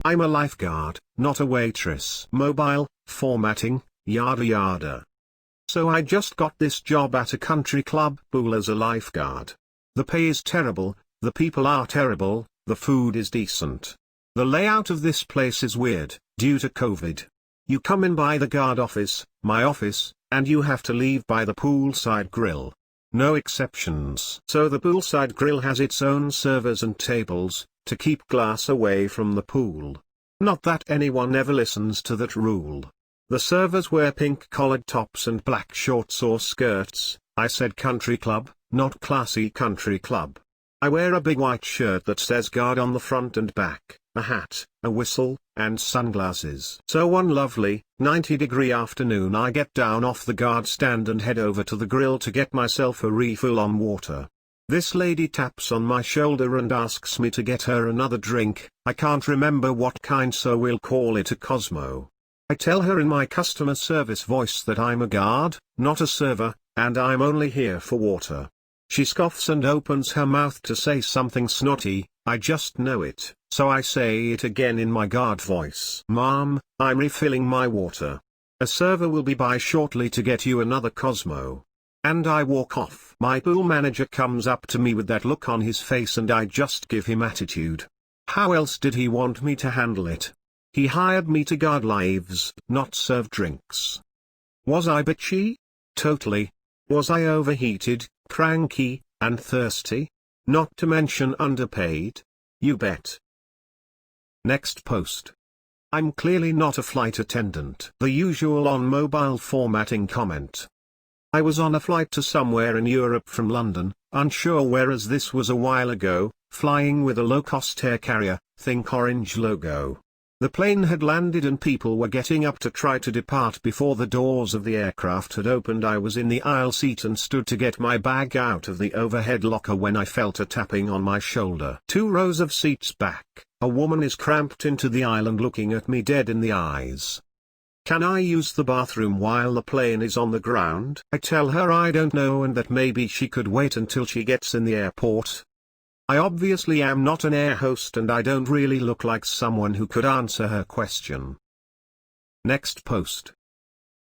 I'm a lifeguard, not a waitress. Mobile, formatting, yada yada. So I just got this job at a country club pool as a lifeguard. The pay is terrible, the people are terrible, the food is decent. The layout of this place is weird, due to COVID. You come in by the guard office, my office, and you have to leave by the poolside grill. No exceptions. So the poolside grill has its own servers and tables, to keep glass away from the pool. Not that anyone ever listens to that rule. The servers wear pink collared tops and black shorts or skirts. I said country club, not classy country club. I wear a big white shirt that says guard on the front and back, a hat, a whistle, and sunglasses. So one lovely, 90-degree afternoon I get down off the guard stand and head over to the grill to get myself a refill on water. This lady taps on my shoulder and asks me to get her another drink. I can't remember what kind, so we'll call it a Cosmo. I tell her in my customer service voice that I'm a guard, not a server, and I'm only here for water. She scoffs and opens her mouth to say something snotty. I just know it, so I say it again in my guard voice. Ma'am, I'm refilling my water. A server will be by shortly to get you another Cosmo. And I walk off. My pool manager comes up to me with that look on his face and I just give him attitude. How else did he want me to handle it? He hired me to guard lives, not serve drinks. Was I bitchy? Totally. Was I overheated, cranky, and thirsty? Not to mention underpaid? You bet. Next post. I'm clearly not a flight attendant. The usual on mobile formatting comment. I was on a flight to somewhere in Europe from London, unsure where, as this was a while ago, flying with a low-cost air carrier, think orange logo. The plane had landed and people were getting up to try to depart before the doors of the aircraft had opened. I was in the aisle seat and stood to get my bag out of the overhead locker when I felt a tapping on my shoulder. 2 rows of seats back, a woman is cramped into the aisle and looking at me dead in the eyes. Can I use the bathroom while the plane is on the ground? I tell her I don't know and that maybe she could wait until she gets in the airport. I obviously am not an air host and I don't really look like someone who could answer her question. Next post.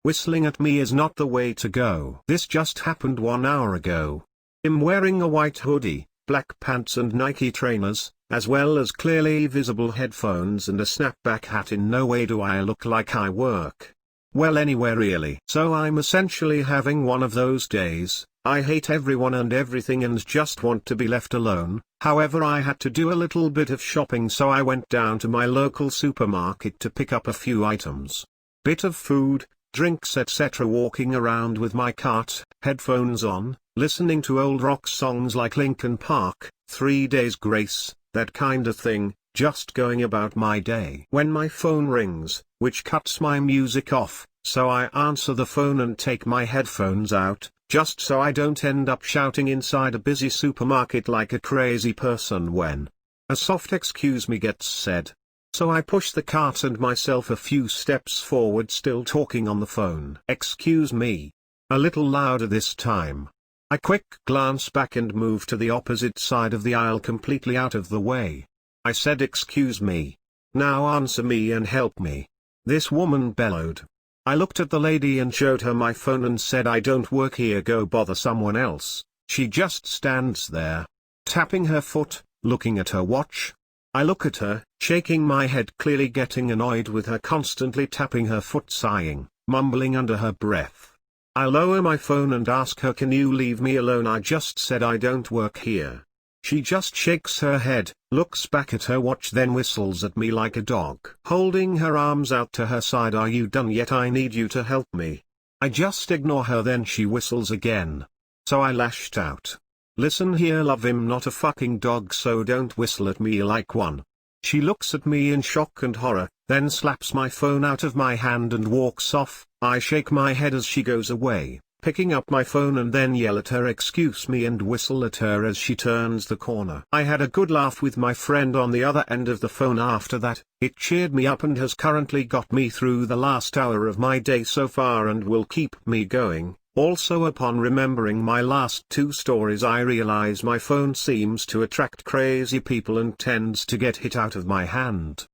Whistling at me is not the way to go. This just happened 1 hour ago. I'm wearing a white hoodie, black pants and Nike trainers, as well as clearly visible headphones and a snapback hat. In no way do I look like I work well anywhere really. So I'm essentially having one of those days. I hate everyone and everything and just want to be left alone. However, I had to do a little bit of shopping, so I went down to my local supermarket to pick up a few items. Bit of food, drinks, etc. Walking around with my cart, headphones on, listening to old rock songs like Linkin Park, 3 Days Grace, that kinda thing, just going about my day. When my phone rings, which cuts my music off, so I answer the phone and take my headphones out, just so I don't end up shouting inside a busy supermarket like a crazy person when a soft excuse me gets said. So I push the cart and myself a few steps forward, still talking on the phone. Excuse me. A little louder this time. I quick glance back and move to the opposite side of the aisle, completely out of the way. I said excuse me. Now answer me and help me. This woman bellowed. I looked at the lady and showed her my phone and said, I don't work here, go bother someone else. She just stands there, tapping her foot, looking at her watch. I look at her, shaking my head, clearly getting annoyed with her constantly tapping her foot, sighing, mumbling under her breath. I lower my phone and ask her, can you leave me alone? I just said I don't work here. She just shakes her head, looks back at her watch, then whistles at me like a dog. Holding her arms out to her side, are you done yet? I need you to help me. I just ignore her, then she whistles again. So I lashed out. Listen here, love, I'm not a fucking dog, so don't whistle at me like one. She looks at me in shock and horror, then slaps my phone out of my hand and walks off. I shake my head as she goes away, picking up my phone and then yell at her excuse me and whistle at her as she turns the corner. I had a good laugh with my friend on the other end of the phone after that. It cheered me up and has currently got me through the last hour of my day so far and will keep me going. Also, upon remembering my last 2 stories, I realize my phone seems to attract crazy people and tends to get hit out of my hand.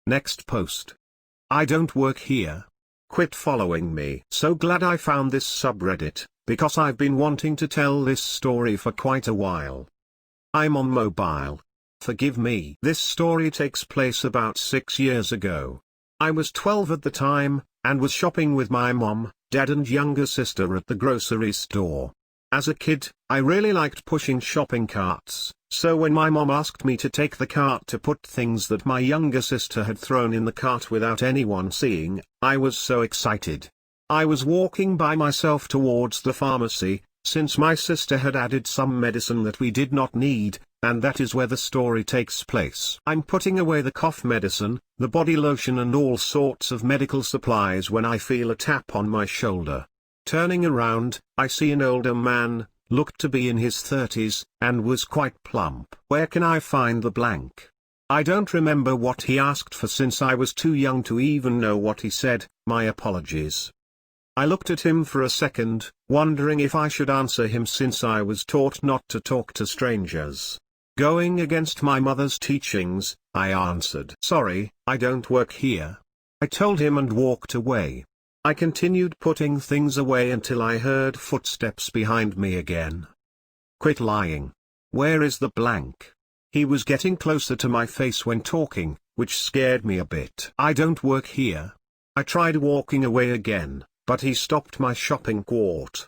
Next post. I don't work here. Quit following me. So glad I found this subreddit, because I've been wanting to tell this story for quite a while. I'm on mobile. Forgive me. This story takes place about 6 years ago. I was 12 at the time, and was shopping with my mom, dad and younger sister at the grocery store. As a kid, I really liked pushing shopping carts, so when my mom asked me to take the cart to put things that my younger sister had thrown in the cart without anyone seeing, I was so excited. I was walking by myself towards the pharmacy, since my sister had added some medicine that we did not need, and that is where the story takes place. I'm putting away the cough medicine, the body lotion and all sorts of medical supplies when I feel a tap on my shoulder. Turning around, I see an older man, looked to be in his 30s, and was quite plump. Where can I find the blank? I don't remember what he asked for since I was too young to even know what he said. My apologies. I looked at him for a second, wondering if I should answer him since I was taught not to talk to strangers. Going against my mother's teachings, I answered, "Sorry, I don't work here." I told him and walked away. I continued putting things away until I heard footsteps behind me again. Quit lying. Where is the blank? He was getting closer to my face when talking, which scared me a bit. I don't work here. I tried walking away again, but he stopped my shopping cart.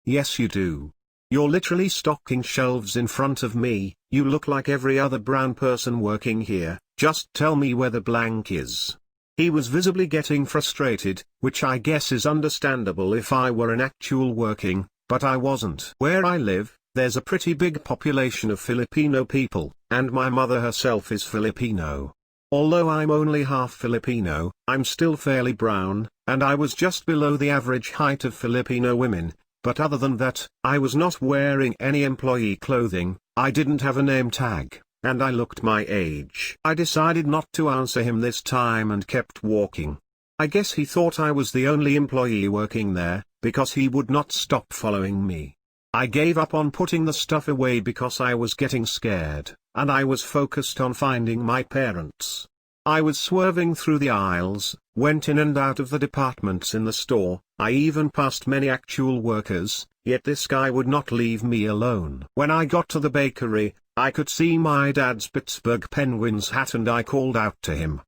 Yes you do. You're literally stocking shelves in front of me, you look like every other brown person working here, just tell me where the blank is. He was visibly getting frustrated, which I guess is understandable if I were an actual working, but I wasn't. Where I live, there's a pretty big population of Filipino people, and my mother herself is Filipino. Although I'm only half Filipino, I'm still fairly brown, and I was just below the average height of Filipino women, but other than that, I was not wearing any employee clothing, I didn't have a name tag, and I looked my age. I decided not to answer him this time and kept walking. I guess he thought I was the only employee working there, because he would not stop following me. I gave up on putting the stuff away because I was getting scared, and I was focused on finding my parents. I was swerving through the aisles, went in and out of the departments in the store, I even passed many actual workers, yet this guy would not leave me alone. When I got to the bakery, I could see my dad's Pittsburgh Penguins hat and I called out to him.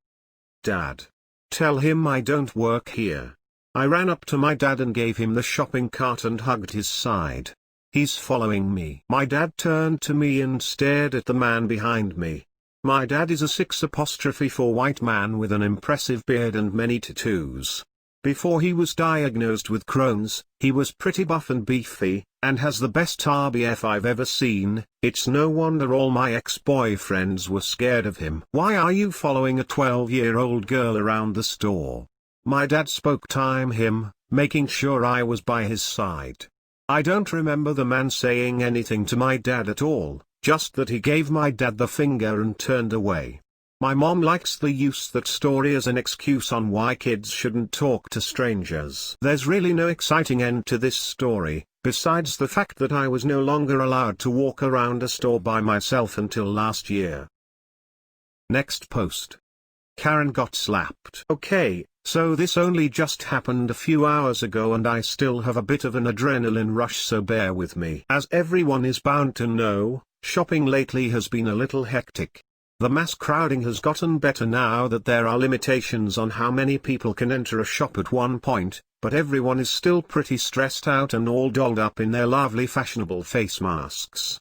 "Dad. Tell him I don't work here." I ran up to my dad and gave him the shopping cart and hugged his side. "He's following me." My dad turned to me and stared at the man behind me. My dad is a 6'4" white man with an impressive beard and many tattoos. Before he was diagnosed with Crohn's, he was pretty buff and beefy, and has the best RBF I've ever seen. It's no wonder all my ex-boyfriends were scared of him. "Why are you following a 12-year-old girl around the store?" My dad spoke him, making sure I was by his side. I don't remember the man saying anything to my dad at all, just that he gave my dad the finger and turned away. My mom likes to use that story as an excuse on why kids shouldn't talk to strangers. There's really no exciting end to this story, besides the fact that I was no longer allowed to walk around a store by myself until last year. Next post. Karen got slapped. Okay, so this only just happened a few hours ago and I still have a bit of an adrenaline rush, so bear with me. As everyone is bound to know, shopping lately has been a little hectic. The mass crowding has gotten better now that there are limitations on how many people can enter a shop at one point, but everyone is still pretty stressed out and all dolled up in their lovely fashionable face masks.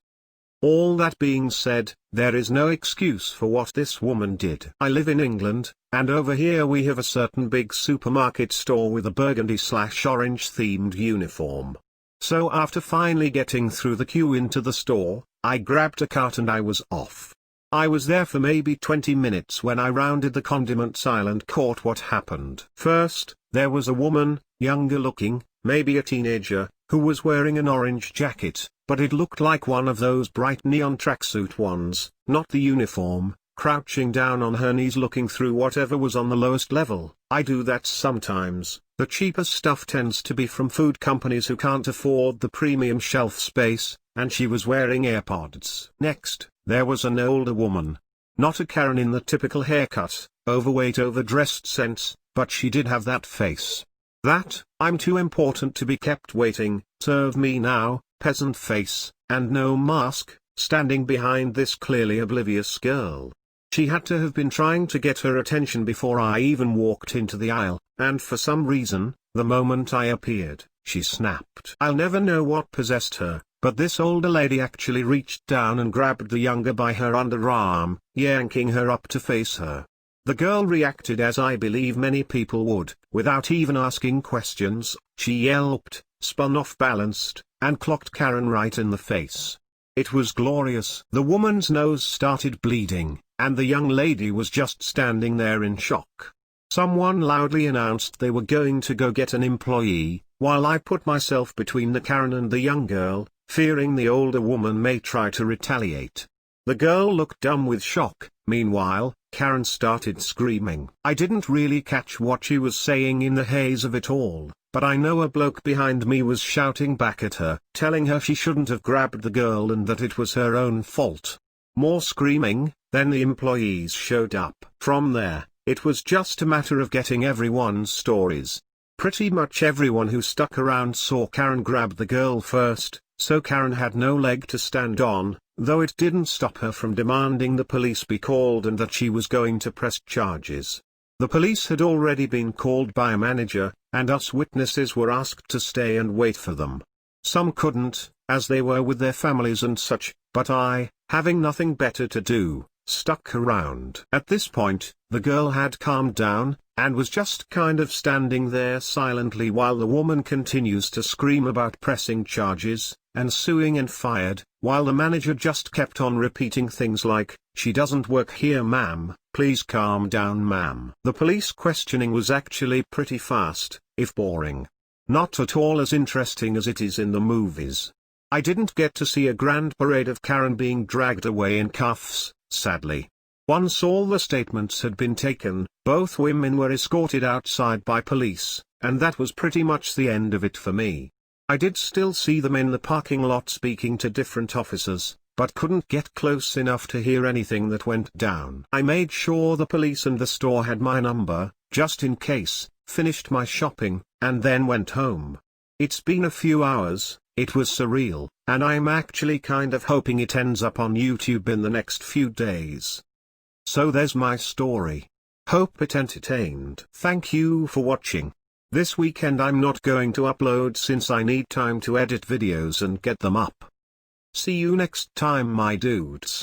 All that being said, there is no excuse for what this woman did. I live in England, and over here we have a certain big supermarket store with a burgundy/orange themed uniform. So after finally getting through the queue into the store, I grabbed a cart and I was off. I was there for maybe 20 minutes when I rounded the condiments aisle and caught what happened. First, there was a woman, younger looking, maybe a teenager, who was wearing an orange jacket, but it looked like one of those bright neon tracksuit ones, not the uniform, crouching down on her knees looking through whatever was on the lowest level. I do that sometimes. The cheaper stuff tends to be from food companies who can't afford the premium shelf space, and she was wearing AirPods. Next, there was an older woman. Not a Karen in the typical haircut, overweight, overdressed sense, but she did have that face. That, I'm too important to be kept waiting, serve me now, peasant face, and no mask, standing behind this clearly oblivious girl. She had to have been trying to get her attention before I even walked into the aisle, and for some reason, the moment I appeared, she snapped. I'll never know what possessed her, but this older lady actually reached down and grabbed the younger by her underarm, yanking her up to face her. The girl reacted as I believe many people would, without even asking questions. She yelped, spun off balanced, and clocked Karen right in the face. It was glorious. The woman's nose started bleeding, and the young lady was just standing there in shock. Someone loudly announced they were going to go get an employee, while I put myself between the Karen and the young girl, fearing the older woman may try to retaliate. The girl looked dumb with shock. Meanwhile, Karen started screaming. I didn't really catch what she was saying in the haze of it all, but I know a bloke behind me was shouting back at her, telling her she shouldn't have grabbed the girl and that it was her own fault. More screaming, then the employees showed up. From there, it was just a matter of getting everyone's stories. Pretty much everyone who stuck around saw Karen grab the girl first, so Karen had no leg to stand on, though it didn't stop her from demanding the police be called and that she was going to press charges. The police had already been called by a manager, and us witnesses were asked to stay and wait for them. Some couldn't, as they were with their families and such, but I, having nothing better to do, stuck around. At this point, the girl had calmed down, and was just kind of standing there silently while the woman continues to scream about pressing charges, and suing and fired, while the manager just kept on repeating things like, "She doesn't work here, ma'am, please calm down, ma'am." The police questioning was actually pretty fast, if boring. Not at all as interesting as it is in the movies. I didn't get to see a grand parade of Karen being dragged away in cuffs, sadly. Once all the statements had been taken, both women were escorted outside by police, and that was pretty much the end of it for me. I did still see them in the parking lot speaking to different officers, but couldn't get close enough to hear anything that went down. I made sure the police and the store had my number, just in case, finished my shopping, and then went home. It's been a few hours, it was surreal, and I'm actually kind of hoping it ends up on YouTube in the next few days. So there's my story. Hope it entertained. Thank you for watching. This weekend I'm not going to upload since I need time to edit videos and get them up. See you next time, my dudes.